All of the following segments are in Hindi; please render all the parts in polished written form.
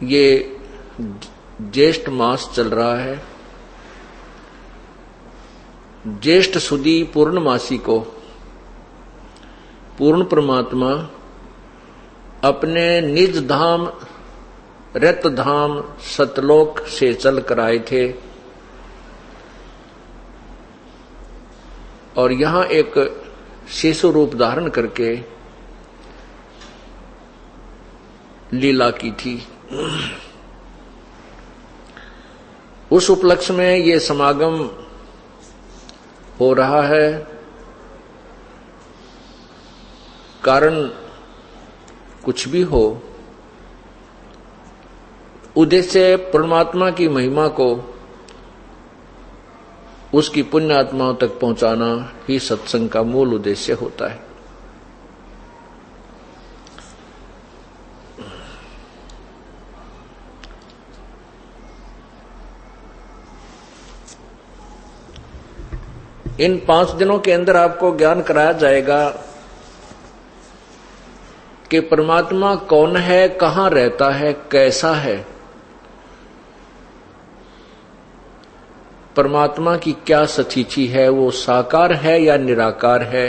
ये ज्येष्ठ मास चल रहा है। ज्येष्ठ सुदी पूर्णमासी को पूर्ण परमात्मा अपने निज धाम रत धाम सतलोक से चल कर आए थे और यहां एक शिशु रूप धारण करके लीला की थी। उस उपलक्ष्य में ये समागम हो रहा है। कारण कुछ भी हो, उद्देश्य परमात्मा की महिमा को उसकी पुण्य आत्माओं तक पहुंचाना ही सत्संग का मूल उद्देश्य होता है। इन 5 दिनों के अंदर आपको ज्ञान कराया जाएगा कि परमात्मा कौन है, कहां रहता है, कैसा है, परमात्मा की क्या स्थिति है, वो साकार है या निराकार है।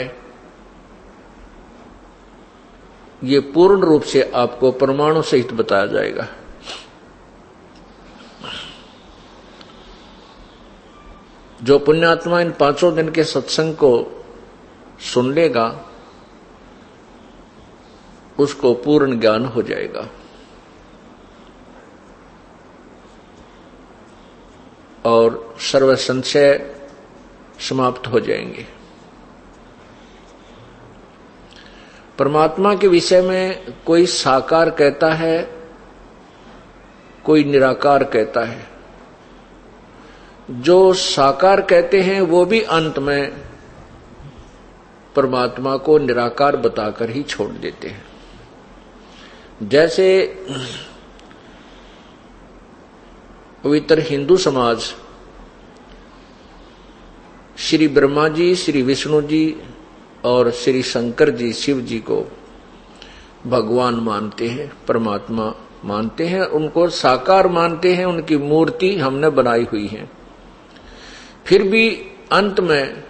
ये पूर्ण रूप से आपको प्रमाणों सहित बताया जाएगा। जो पुण्यात्मा इन 5 दिन के सत्संग को सुन लेगा उसको पूर्ण ज्ञान हो जाएगा और सर्व संशय समाप्त हो जाएंगे। परमात्मा के विषय में कोई साकार कहता है, कोई निराकार कहता है। जो साकार कहते हैं वो भी अंत में परमात्मा को निराकार बताकर ही छोड़ देते हैं। जैसे पवित्र हिंदू समाज श्री ब्रह्मा जी, श्री विष्णु जी और श्री शंकर जी, शिव जी को भगवान मानते हैं, परमात्मा मानते हैं, उनको साकार मानते हैं, उनकी मूर्ति हमने बनाई हुई है। फिर भी अंत में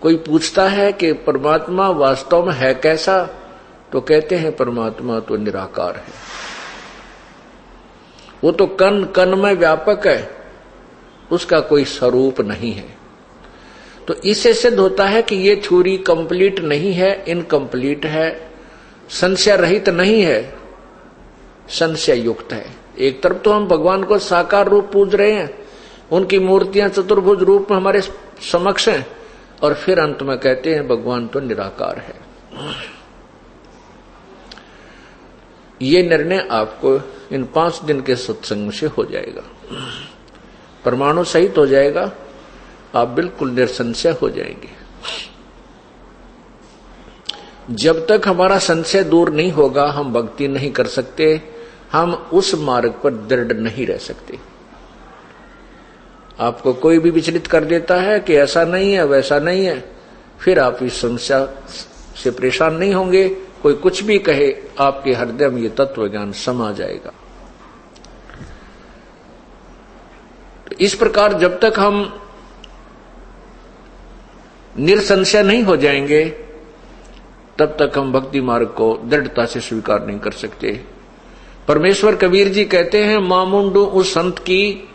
कोई पूछता है कि परमात्मा वास्तव में है कैसा, तो कहते हैं परमात्मा तो निराकार है, वो तो कण कण में व्यापक है, उसका कोई स्वरूप नहीं है। तो इससे सिद्ध होता है कि ये थ्योरी कंप्लीट नहीं है, इनकम्प्लीट है, संशय रहित नहीं है, संशय युक्त है। एक तरफ तो हम भगवान को साकार रूप पूज रहे हैं, उनकी मूर्तियां चतुर्भुज रूप में हमारे समक्ष हैं, और फिर अंत में कहते हैं भगवान तो निराकार है। ये निर्णय आपको इन 5 दिन के सत्संग से हो जाएगा, परमाणु सहित हो जाएगा, आप बिल्कुल निसंशय हो जाएंगे। जब तक हमारा संशय दूर नहीं होगा हम भक्ति नहीं कर सकते, हम उस मार्ग पर दृढ़ नहीं रह सकते। आपको कोई भी विचलित कर देता है कि ऐसा नहीं है, वैसा नहीं है, फिर आप इस समस्या से परेशान नहीं होंगे। कोई कुछ भी कहे, आपके हृदय में ये तत्व ज्ञान समा जाएगा। तो इस प्रकार जब तक हम निसंशय नहीं हो जाएंगे तब तक हम भक्ति मार्ग को दृढ़ता से स्वीकार नहीं कर सकते। परमेश्वर कबीर जी कहते हैं, मामुंडू उस संत की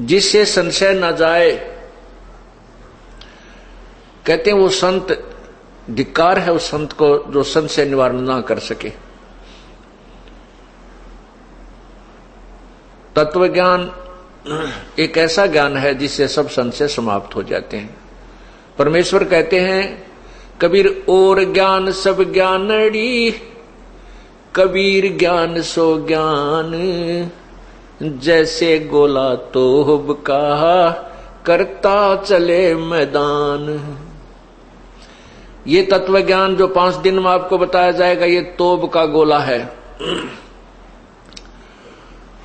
जिससे संशय न जाए। कहते हैं वो संत, धिक्कार है उस संत को जो संशय निवारण ना कर सके। तत्व ज्ञान एक ऐसा ज्ञान है जिससे सब संशय समाप्त हो जाते हैं। परमेश्वर कहते हैं, कबीर और ज्ञान सब ज्ञानड़ी, कबीर ज्ञान सो ज्ञान, जैसे गोला तोब का करता चले मैदान। ये तत्व ज्ञान जो 5 दिन में आपको बताया जाएगा, ये तोब का गोला है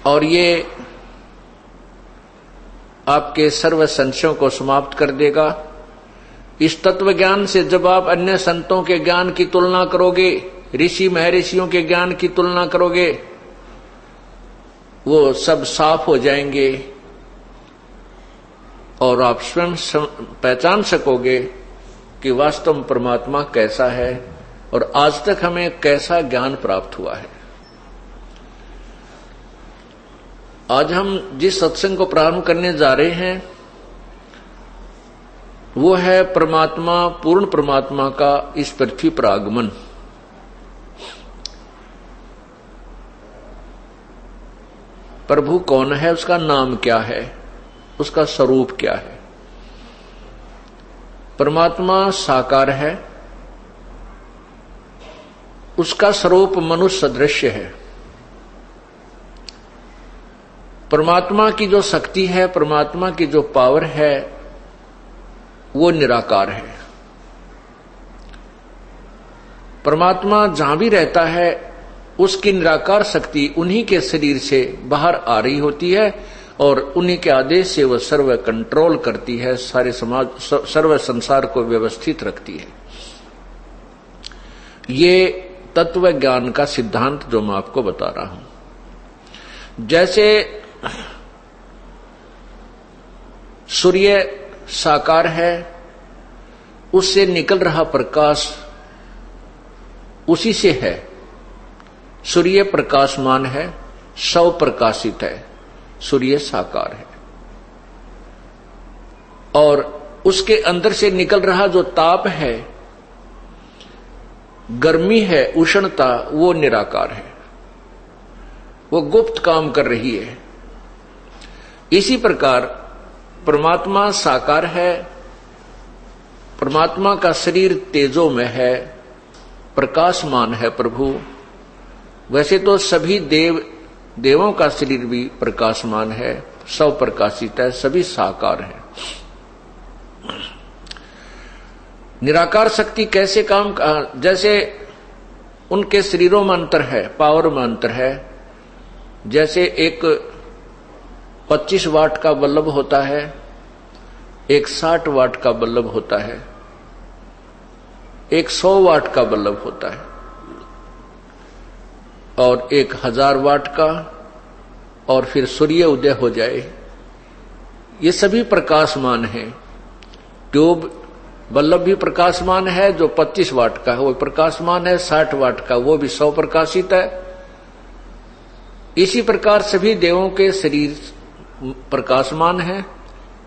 और ये आपके सर्व संशयों को समाप्त कर देगा। इस तत्व ज्ञान से जब आप अन्य संतों के ज्ञान की तुलना करोगे, ऋषि महर्षियों के ज्ञान की तुलना करोगे, वो सब साफ हो जाएंगे और आप स्वयं पहचान सकोगे कि वास्तव में परमात्मा कैसा है और आज तक हमें कैसा ज्ञान प्राप्त हुआ है। आज हम जिस सत्संग को प्रारंभ करने जा रहे हैं वो है परमात्मा, पूर्ण परमात्मा का इस पृथ्वी पर आगमन। प्रभु कौन है, उसका नाम क्या है, उसका स्वरूप क्या है। परमात्मा साकार है, उसका स्वरूप मनुष्य सदृश्य है। परमात्मा की जो शक्ति है, परमात्मा की जो पावर है, वो निराकार है। परमात्मा जहां भी रहता है उसकी निराकार शक्ति उन्हीं के शरीर से बाहर आ रही होती है और उन्हीं के आदेश से वह सर्व कंट्रोल करती है, सारे समाज सर्व संसार को व्यवस्थित रखती है। ये तत्व ज्ञान का सिद्धांत जो मैं आपको बता रहा हूं। जैसे सूर्य साकार है, उससे निकल रहा प्रकाश उसी से है। सूर्य प्रकाशमान है, सौ प्रकाशित है, सूर्य साकार है। और उसके अंदर से निकल रहा जो ताप है, गर्मी है, उष्णता, वो निराकार है, वो गुप्त काम कर रही है। इसी प्रकार परमात्मा साकार है, परमात्मा का शरीर तेजोमय है, प्रकाशमान है प्रभु। वैसे तो सभी देवों का शरीर भी प्रकाशमान है, सब प्रकाशित है, सभी साकार है। निराकार शक्ति कैसे काम, जैसे उनके शरीरों में अंतर है, पावर में अंतर है। जैसे एक 25 वाट का बल्ब होता है, एक 60 वाट का बल्ब होता है, एक 100 वाट का बल्ब होता है और एक 1000 वाट का, और फिर सूर्य उदय हो जाए, ये सभी प्रकाशमान है। ट्यूब बल्ब भी प्रकाशमान है, जो 25 वाट का है वो प्रकाशमान है, 60 वाट का वो भी 100 प्रकाशित है। इसी प्रकार सभी देवों के शरीर प्रकाशमान है।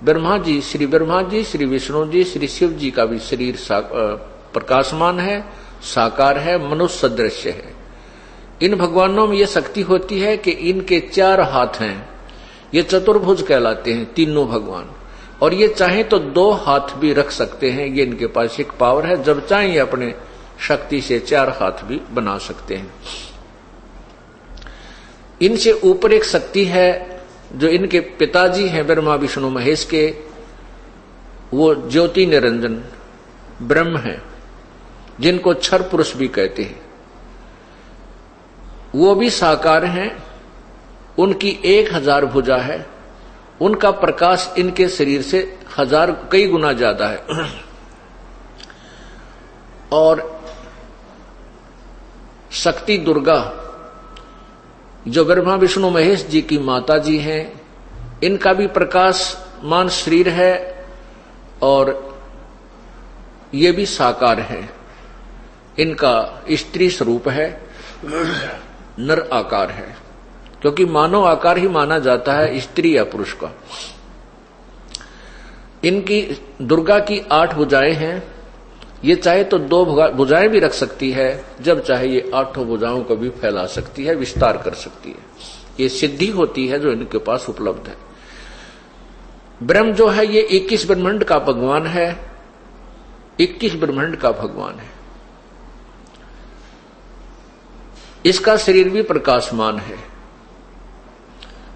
ब्रह्मा जी, श्री ब्रह्मा जी, श्री विष्णु जी, श्री शिव जी का भी शरीर प्रकाशमान है, साकार है, मनुष्य सदृश्य है। इन भगवानों में यह शक्ति होती है कि इनके 4 हाथ हैं, ये चतुर्भुज कहलाते हैं तीनों भगवान। और ये चाहे तो 2 हाथ भी रख सकते हैं, ये इनके पास एक पावर है। जब चाहे ये अपने शक्ति से 4 हाथ भी बना सकते हैं। इनसे ऊपर एक शक्ति है जो इनके पिताजी हैं ब्रह्मा विष्णु महेश के, वो ज्योति निरंजन ब्रह्म है, जिनको क्षर पुरुष भी कहते हैं। वो भी साकार हैं, उनकी 1000 भुजा है, उनका प्रकाश इनके शरीर से कई गुना ज्यादा है। और शक्ति दुर्गा जो ब्रह्मा विष्णु महेश जी की माता जी हैं, इनका भी प्रकाशमान शरीर है और ये भी साकार है। इनका स्त्री स्वरूप है, नर आकार है, क्योंकि मानव आकार ही माना जाता है स्त्री या पुरुष का। इनकी दुर्गा की 8 भुजाएं हैं। ये चाहे तो 2 भुजाएं भी रख सकती है, जब चाहे ये 8 भुजाओं को भी फैला सकती है, विस्तार कर सकती है। ये सिद्धि होती है जो इनके पास उपलब्ध है। ब्रह्म जो है ये 21 ब्रह्मांड का भगवान है, 21 ब्रह्मांड का भगवान है। इसका शरीर भी प्रकाशमान है,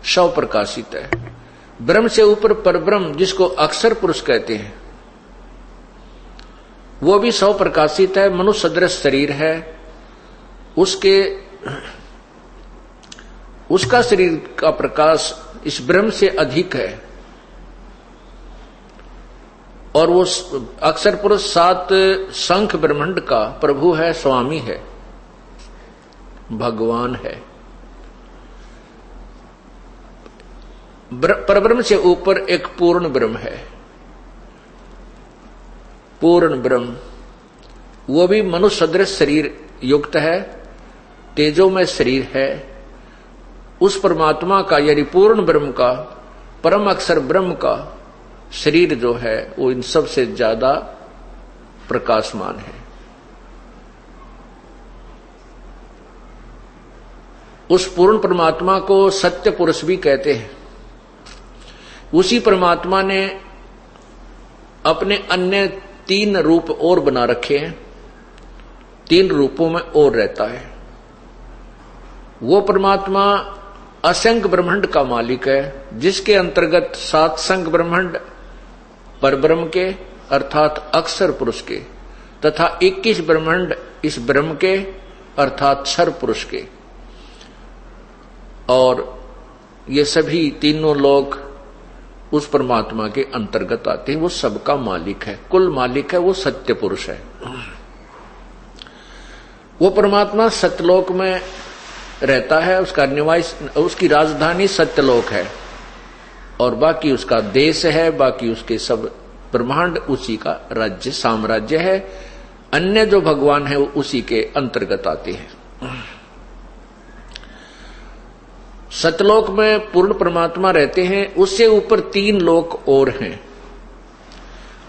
सौ प्रकाशित है। ब्रह्म से ऊपर परब्रह्म जिसको अक्षर पुरुष कहते हैं, वो भी 100 प्रकाशित है, मनुष्य सदृश शरीर है। उसका शरीर का प्रकाश इस ब्रह्म से अधिक है। और वो अक्षर पुरुष 7 शंख ब्रह्मांड का प्रभु है, स्वामी है, भगवान है। परब्रह्म से ऊपर एक पूर्ण ब्रह्म है, पूर्ण ब्रह्म, वो भी मनुष्य सदृश शरीर युक्त है, तेजोमय शरीर है। उस परमात्मा का यानी पूर्ण ब्रह्म का, परम अक्षर ब्रह्म का शरीर जो है वो इन सब से ज्यादा प्रकाशमान है। उस पूर्ण परमात्मा को सत्य पुरुष भी कहते हैं। उसी परमात्मा ने अपने अन्य 3 रूप और बना रखे हैं, 3 रूपों में और रहता है। वो परमात्मा असंख्य ब्रह्मांड का मालिक है, जिसके अंतर्गत 7 संख्य ब्रह्मांड परब्रह्म के अर्थात अक्षर पुरुष के तथा 21 ब्रह्मांड इस ब्रह्म के अर्थात क्षर पुरुष के, और ये सभी तीनों लोग उस परमात्मा के अंतर्गत आते हैं। वो सबका मालिक है, कुल मालिक है, वो सत्य पुरुष है। वो परमात्मा सत्यलोक में रहता है, उसका निवास, उसकी राजधानी सत्यलोक है, और बाकी उसका देश है, बाकी उसके सब ब्रह्मांड उसी का राज्य साम्राज्य है। अन्य जो भगवान है वो उसी के अंतर्गत आते हैं। सतलोक में पूर्ण परमात्मा रहते हैं, उससे ऊपर 3 लोक और हैं।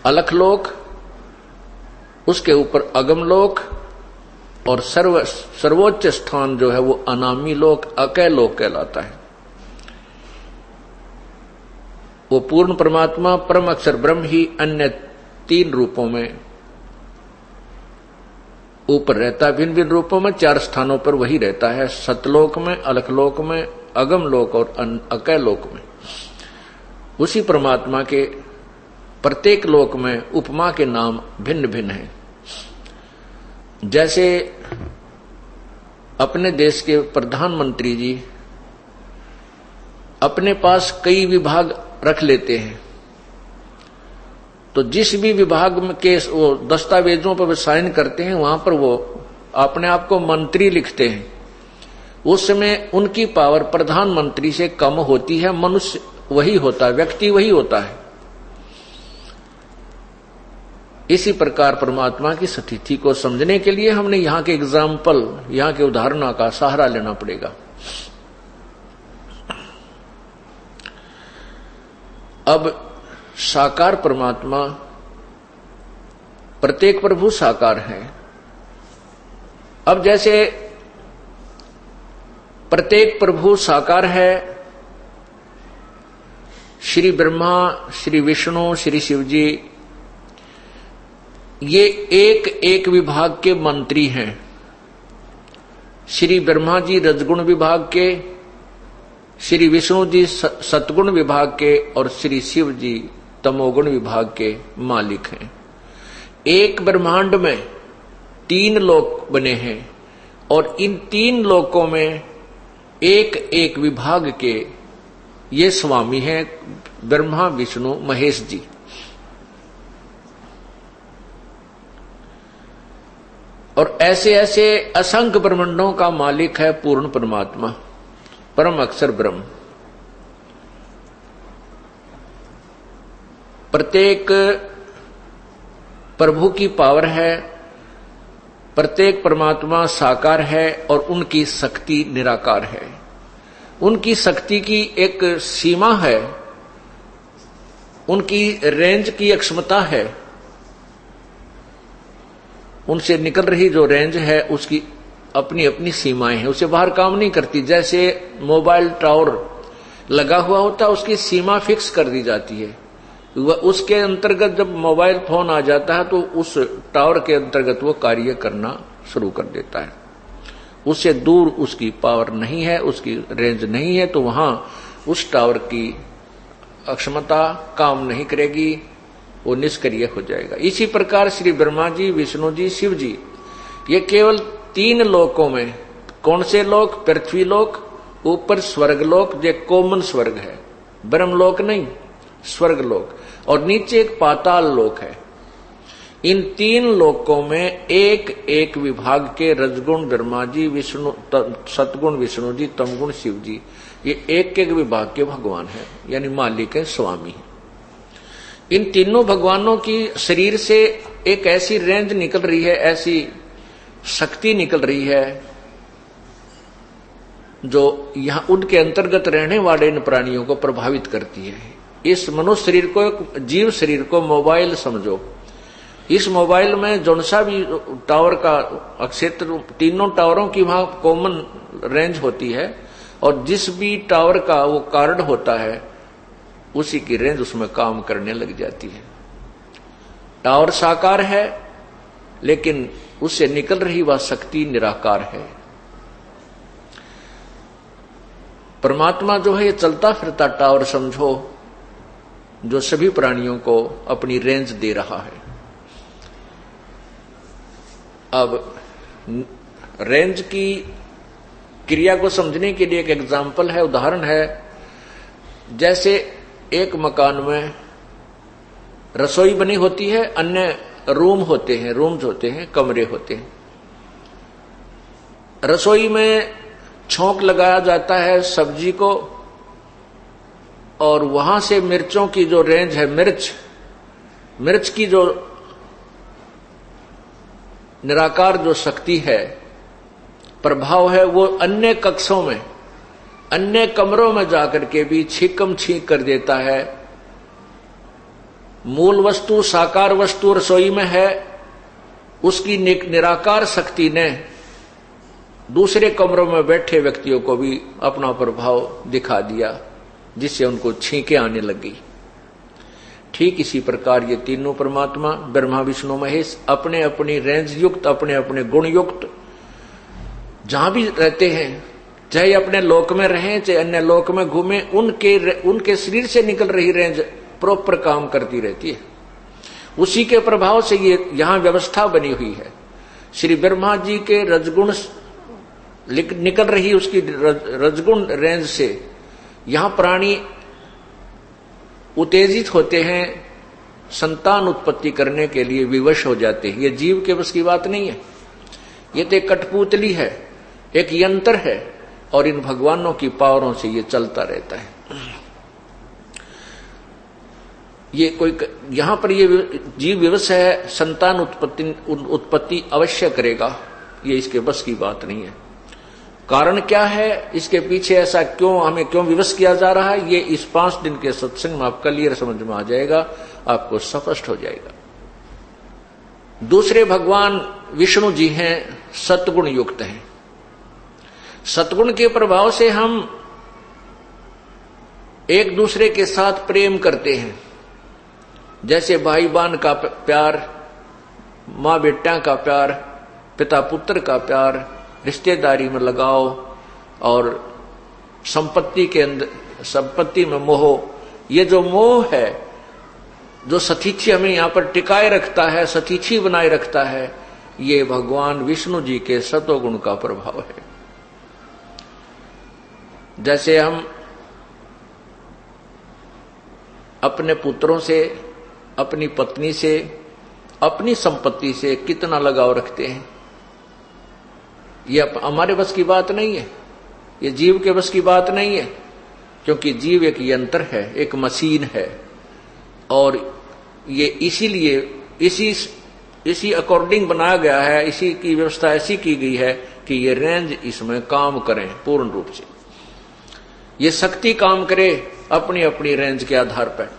अलख लोक, उसके ऊपर अगम लोक, और सर्वोच्च स्थान जो है वो अनामी लोक, अकय लोक कहलाता है। वो पूर्ण परमात्मा परम अक्षर ब्रह्म ही अन्य 3 रूपों में ऊपर रहता है। भिन्न भिन्न रूपों में 4 स्थानों पर वही रहता है, सतलोक में, अलखलोक में, अगम लोक और अकय लोक में। उसी परमात्मा के प्रत्येक लोक में उपमा के नाम भिन्न भिन्न हैं। जैसे अपने देश के प्रधानमंत्री जी अपने पास कई विभाग रख लेते हैं, तो जिस भी विभाग के वो दस्तावेजों पर साइन करते हैं वहां पर वो अपने आप को मंत्री लिखते हैं। उस समय उनकी पावर प्रधानमंत्री से कम होती है, मनुष्य वही होता है, व्यक्ति वही होता है। इसी प्रकार परमात्मा की स्थिति को समझने के लिए हमने यहां के एग्जाम्पल, यहां के उदाहरणों का सहारा लेना पड़ेगा। अब साकार परमात्मा, प्रत्येक प्रभु साकार है। अब जैसे प्रत्येक प्रभु साकार है, श्री ब्रह्मा, श्री विष्णु, श्री शिव जी, ये एक एक विभाग के मंत्री हैं। श्री ब्रह्मा जी रजगुण विभाग के, श्री विष्णु जी सतगुण विभाग के, और श्री शिव जी तमोगुण विभाग के मालिक हैं। एक ब्रह्मांड में 3 लोक बने हैं, और इन 3 लोकों में एक एक विभाग के ये स्वामी हैं, ब्रह्मा विष्णु महेश जी। और ऐसे ऐसे असंख्य ब्रह्मांडों का मालिक है पूर्ण परमात्मा, परम अक्षर ब्रह्म। प्रत्येक प्रभु की पावर है, प्रत्येक परमात्मा साकार है, और उनकी शक्ति निराकार है। उनकी शक्ति की एक सीमा है, उनकी रेंज की एक क्षमता है। उनसे निकल रही जो रेंज है उसकी अपनी अपनी सीमाएं हैं, उससे बाहर काम नहीं करती। जैसे मोबाइल टावर लगा हुआ होता है, उसकी सीमा फिक्स कर दी जाती है। वह उसके अंतर्गत जब मोबाइल फोन आ जाता है तो उस टावर के अंतर्गत वो कार्य करना शुरू कर देता है। उससे दूर उसकी पावर नहीं है, उसकी रेंज नहीं है, तो वहां उस टावर की अक्षमता काम नहीं करेगी, वो निष्क्रिय हो जाएगा। इसी प्रकार श्री ब्रह्मा जी, विष्णु जी, शिव जी, ये केवल 3 लोकों में, कौन से लोक? पृथ्वी लोक, ऊपर स्वर्ग लोक, जो कॉमन स्वर्ग है, ब्रह्मलोक नहीं, स्वर्ग लोक, और नीचे एक पाताल लोक है। इन 3 लोकों में एक एक विभाग के रजगुण ब्रह्मा जी, विष्णु सतगुण विष्णु जी, तमगुण शिव जी, ये एक एक विभाग के भगवान हैं, यानी मालिक है, स्वामी है। इन तीनों भगवानों की शरीर से एक ऐसी रेंज निकल रही है, ऐसी शक्ति निकल रही है जो यहां उनके अंतर्गत रहने वाले इन प्राणियों को प्रभावित करती है। इस मनुष्य शरीर को, जीव शरीर को मोबाइल समझो। इस मोबाइल में जौन सा भी टावर का क्षेत्र, तीनों टावरों की वहां कॉमन रेंज होती है, और जिस भी टावर का वो कार्ड होता है उसी की रेंज उसमें काम करने लग जाती है। टावर साकार है लेकिन उससे निकल रही वह शक्ति निराकार है। परमात्मा जो है ये चलता फिरता टावर समझो, जो सभी प्राणियों को अपनी रेंज दे रहा है। अब रेंज की क्रिया को समझने के लिए एक एग्जाम्पल है, उदाहरण है। जैसे एक मकान में रसोई बनी होती है, अन्य रूम होते हैं, रूम्स होते हैं, कमरे होते हैं। रसोई में छौंक लगाया जाता है सब्जी को, और वहां से मिर्चों की जो रेंज है, मिर्च की जो निराकार जो शक्ति है, प्रभाव है, वो अन्य कक्षों में, अन्य कमरों में जाकर के भी छीकम छीक कर देता है। मूल वस्तु, साकार वस्तु रसोई में है, उसकी निराकार शक्ति ने दूसरे कमरों में बैठे व्यक्तियों को भी अपना प्रभाव दिखा दिया, जिससे उनको छींकें आने लगी। ठीक इसी प्रकार ये तीनों परमात्मा ब्रह्मा विष्णु महेश अपने अपनी रेंज युक्त, अपने अपने गुण युक्त जहां भी रहते हैं, चाहे अपने लोक में रहें चाहे अन्य लोक में घूमे, उनके शरीर से निकल रही रेंज प्रॉपर काम करती रहती है। उसी के प्रभाव से ये यहां व्यवस्था बनी हुई है। श्री ब्रह्मा जी के रजगुण निकल रही उसकी रजगुण रेंज से यहां प्राणी उत्तेजित होते हैं, संतान उत्पत्ति करने के लिए विवश हो जाते हैं। ये जीव के बस की बात नहीं है, ये तो एक कठपुतली है, एक यंत्र है, और इन भगवानों की पावरों से ये चलता रहता है। ये कोई यहां पर ये जीव विवश है, संतान उत्पत्ति अवश्य करेगा, ये इसके बस की बात नहीं है। कारण क्या है, इसके पीछे ऐसा क्यों, हमें क्यों विवश किया जा रहा है, ये इस 5 दिन के सत्संग में आपका क्लियर समझ में आ जाएगा, आपको स्पष्ट हो जाएगा। दूसरे भगवान विष्णु जी हैं, सतगुण युक्त हैं। सतगुण के प्रभाव से हम एक दूसरे के साथ प्रेम करते हैं, जैसे भाई बहन का प्यार, मां बेटा का प्यार, पिता पुत्र का प्यार, रिश्तेदारी में लगाव, और संपत्ति के अंदर, संपत्ति में मोह। ये जो मोह है, जो सतीची हमें यहां पर टिकाए रखता है, सतीची बनाए रखता है, ये भगवान विष्णु जी के सतोगुण का प्रभाव है। जैसे हम अपने पुत्रों से, अपनी पत्नी से, अपनी संपत्ति से कितना लगाव रखते हैं, ये हमारे बस की बात नहीं है, ये जीव के बस की बात नहीं है, क्योंकि जीव एक यंत्र है, एक मशीन है, और ये इसीलिए इसी अकॉर्डिंग बनाया गया है, इसी की व्यवस्था ऐसी की गई है कि ये रेंज इसमें काम करें पूर्ण रूप से, ये शक्ति काम करे अपनी अपनी रेंज के आधार पर।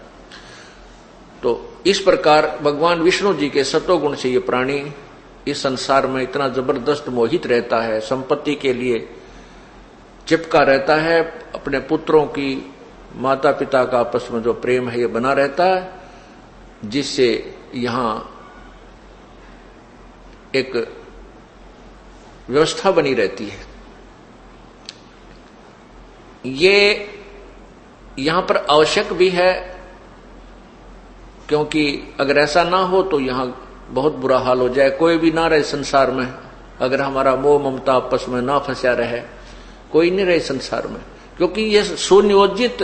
तो इस प्रकार भगवान विष्णु जी के सतोगुण से ये प्राणी इस संसार में इतना जबरदस्त मोहित रहता है, संपत्ति के लिए चिपका रहता है, अपने पुत्रों की, माता पिता का आपस में जो प्रेम है ये बना रहता है, जिससे यहां एक व्यवस्था बनी रहती है। ये यहां पर आवश्यक भी है, क्योंकि अगर ऐसा ना हो तो यहां बहुत बुरा हाल हो जाए, कोई भी ना रहे संसार में। अगर हमारा मोह ममता आपस में ना फंसा रहे, कोई नहीं रहे संसार में, क्योंकि यह सुनियोजित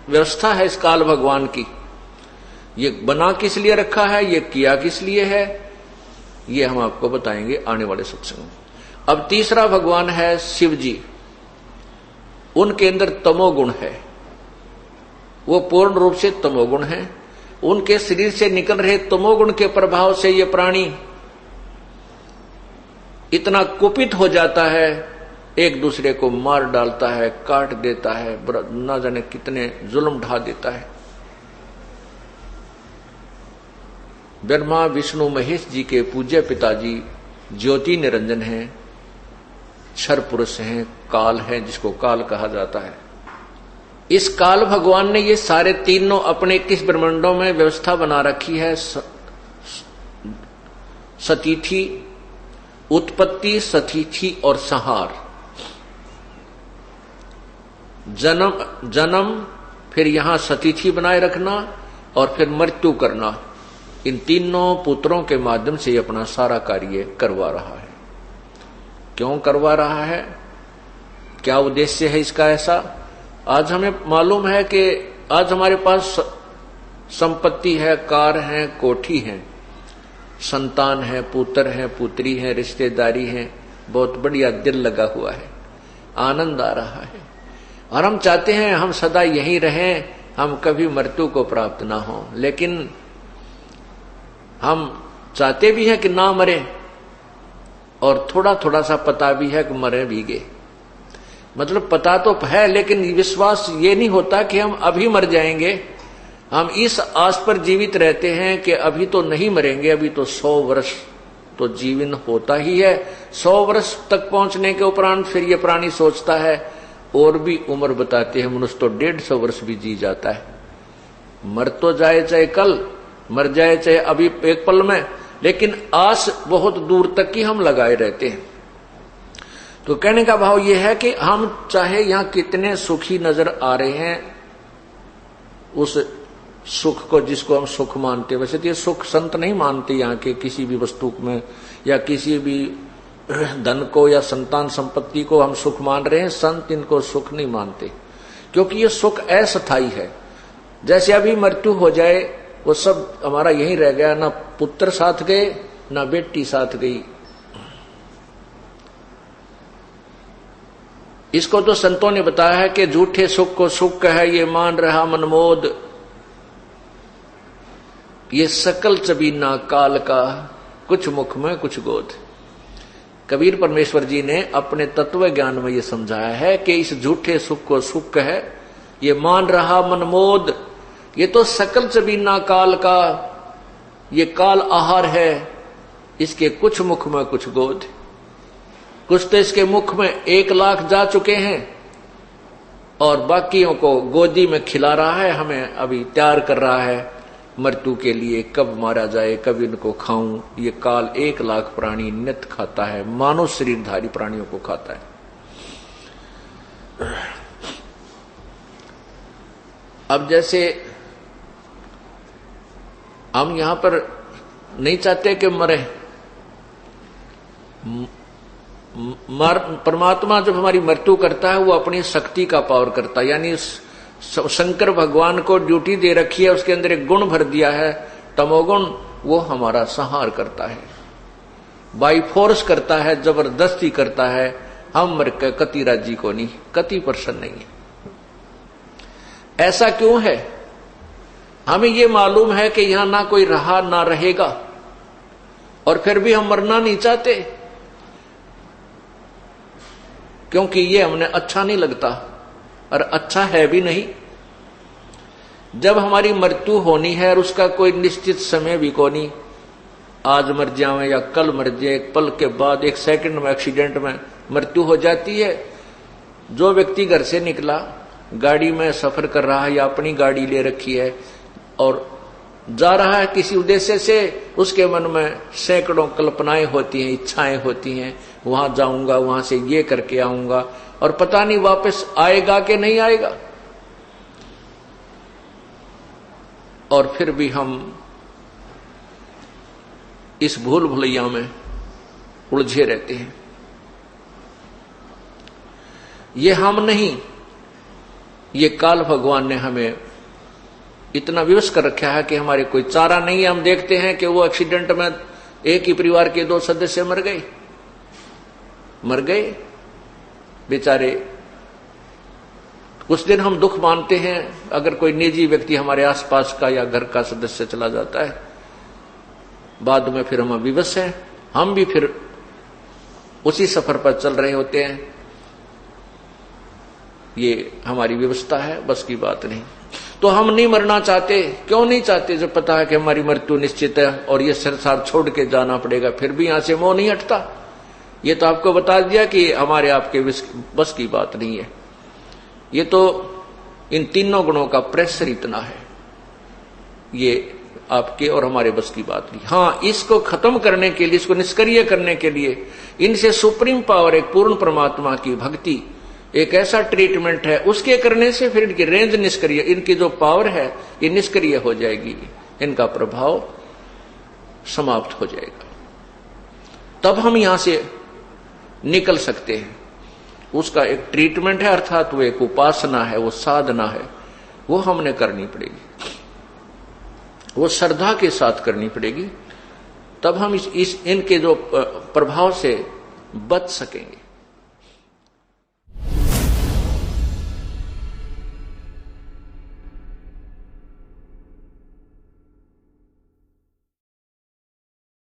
व्यवस्था है इस काल भगवान की। ये बना किस लिए रखा है, ये किया किस लिए है, ये हम आपको बताएंगे आने वाले सत्संग में। अब तीसरा भगवान है शिव जी। उनके अंदर तमोगुण है, वो पूर्ण रूप से तमोगुण है। उनके शरीर से निकल रहे तमोगुण के प्रभाव से ये प्राणी इतना कुपित हो जाता है, एक दूसरे को मार डालता है, काट देता है, ना जाने कितने जुल्म ढा देता है। ब्रह्मा विष्णु महेश जी के पूज्य पिताजी ज्योति निरंजन हैं, क्षर पुरुष हैं, काल है जिसको काल कहा जाता है। इस काल भगवान ने ये सारे तीनों अपने 21 ब्रह्मांडों में व्यवस्था बना रखी है। सतिथि, उत्पत्ति, सतिथि और संहार। जन्म, फिर यहां सतिथि बनाए रखना और फिर मृत्यु करना। इन तीनों पुत्रों के माध्यम से अपना सारा कार्य करवा रहा है। क्यों करवा रहा है, क्या उद्देश्य है इसका ऐसा? आज हमें मालूम है कि आज हमारे पास संपत्ति है, कार है, कोठी है, संतान है, पुत्र है, पुत्री है, रिश्तेदारी है, बहुत बढ़िया दिल लगा हुआ है, आनंद आ रहा है और हम चाहते हैं हम सदा यहीं रहें, हम कभी मृत्यु को प्राप्त ना हो। लेकिन हम चाहते भी हैं कि ना मरे और थोड़ा थोड़ा सा पता भी है कि मरे भी गए। मतलब पता तो है लेकिन विश्वास ये नहीं होता कि हम अभी मर जाएंगे। हम इस आस पर जीवित रहते हैं कि अभी तो नहीं मरेंगे, अभी तो 100 वर्ष तो जीवन होता ही है। 100 वर्ष तक पहुंचने के उपरांत फिर ये प्राणी सोचता है और भी उम्र बताते हैं मनुष्य तो 150 वर्ष भी जी जाता है। मर तो जाए चाहे कल, मर जाए चाहे अभी एक पल में, लेकिन आस बहुत दूर तक की हम लगाए रहते हैं। तो कहने का भाव यह है कि हम चाहे यहां कितने सुखी नजर आ रहे हैं, उस सुख को जिसको हम सुख मानते हैं, वैसे तो ये सुख संत नहीं मानते यहाँ के किसी भी वस्तु में या किसी भी धन को या संतान संपत्ति को हम सुख मान रहे हैं। संत इनको सुख नहीं मानते क्योंकि ये सुख अस्थायी है। जैसे अभी मृत्यु हो जाए वो सब हमारा यहीं रह गया, ना पुत्र साथ गए ना बेटी साथ गई। इसको तो संतों ने बताया है कि झूठे सुख को सुख है, ये मान रहा मनमोद, ये सकल चबीना काल का, कुछ मुख में कुछ गोद। कबीर परमेश्वर जी ने अपने तत्व ज्ञान में ये समझाया है कि इस झूठे सुख को सुख है, ये मान रहा मनमोद, ये तो सकल चबीना काल का, ये काल आहार है, इसके कुछ मुख में कुछ गोद। कुछ तो इसके मुख में 1 लाख जा चुके हैं और बाकियों को गोदी में खिला रहा है, हमें अभी तैयार कर रहा है मृत्यु के लिए, कब मारा जाए, कब इनको खाऊं। ये काल 1 लाख प्राणी नित खाता है, मानव शरीरधारी प्राणियों को खाता है। अब जैसे हम यहां पर नहीं चाहते कि मरे, परमात्मा जब हमारी मृत्यु करता है वो अपनी शक्ति का पावर करता है। यानी शंकर भगवान को ड्यूटी दे रखी है, उसके अंदर एक गुण भर दिया है तमोगुण, वो हमारा संहार करता है, बाई फोर्स करता है, जबरदस्ती करता है। हम मर के कति राजी को नहीं, कति प्रसन्न नहीं है। ऐसा क्यों है? हमें ये मालूम है कि यहां ना कोई रहा ना रहेगा और फिर भी हम मरना नहीं चाहते क्योंकि ये हमने अच्छा नहीं लगता और अच्छा है भी नहीं। जब हमारी मृत्यु होनी है और उसका कोई निश्चित समय भी को नहीं, आज मर जाए या कल मर जाए, एक पल के बाद 1 सेकंड में एक्सीडेंट में मृत्यु हो जाती है। जो व्यक्ति घर से निकला, गाड़ी में सफर कर रहा है या अपनी गाड़ी ले रखी है और जा रहा है किसी उद्देश्य से, उसके मन में सैकड़ों कल्पनाएं होती हैं, इच्छाएं होती हैं, वहां जाऊंगा, वहां से ये करके आऊंगा, और पता नहीं वापस आएगा कि नहीं आएगा। और फिर भी हम इस भूल भुलैया में उलझे रहते हैं। ये हम नहीं, ये काल भगवान ने हमें इतना विवश कर रखा है कि हमारे कोई चारा नहीं है। हम देखते हैं कि वो एक्सीडेंट में एक ही परिवार के 2 सदस्य मर गए बेचारे। उस दिन हम दुख मानते हैं अगर कोई निजी व्यक्ति हमारे आसपास का या घर का सदस्य चला जाता है, बाद में फिर हम विवश हैं, हम भी फिर उसी सफर पर चल रहे होते हैं। ये हमारी व्यवस्था है, बस की बात नहीं। तो हम नहीं मरना चाहते। क्यों नहीं चाहते? जब पता है कि हमारी मृत्यु निश्चित है और ये संसार छोड़ के जाना पड़ेगा, फिर भी यहां से मोह नहीं हटता। ये तो आपको बता दिया कि हमारे आपके बस की बात नहीं है। ये तो इन तीनों गुणों का प्रेशर इतना है, ये आपके और हमारे बस की बात नहीं। हाँ, इसको खत्म करने के लिए, इसको निष्क्रिय करने के लिए इनसे सुप्रीम पावर, एक पूर्ण परमात्मा की भक्ति, एक ऐसा ट्रीटमेंट है, उसके करने से फिर इनकी रेंज निष्क्रिय, इनकी जो पावर है ये निष्क्रिय हो जाएगी, इनका प्रभाव समाप्त हो जाएगा। तब हम यहां से निकल सकते हैं। उसका एक ट्रीटमेंट है, अर्थात वो एक उपासना है, वो साधना है, वो हमने करनी पड़ेगी, वो श्रद्धा के साथ करनी पड़ेगी। तब हम इनके जो प्रभाव से बच सकेंगे।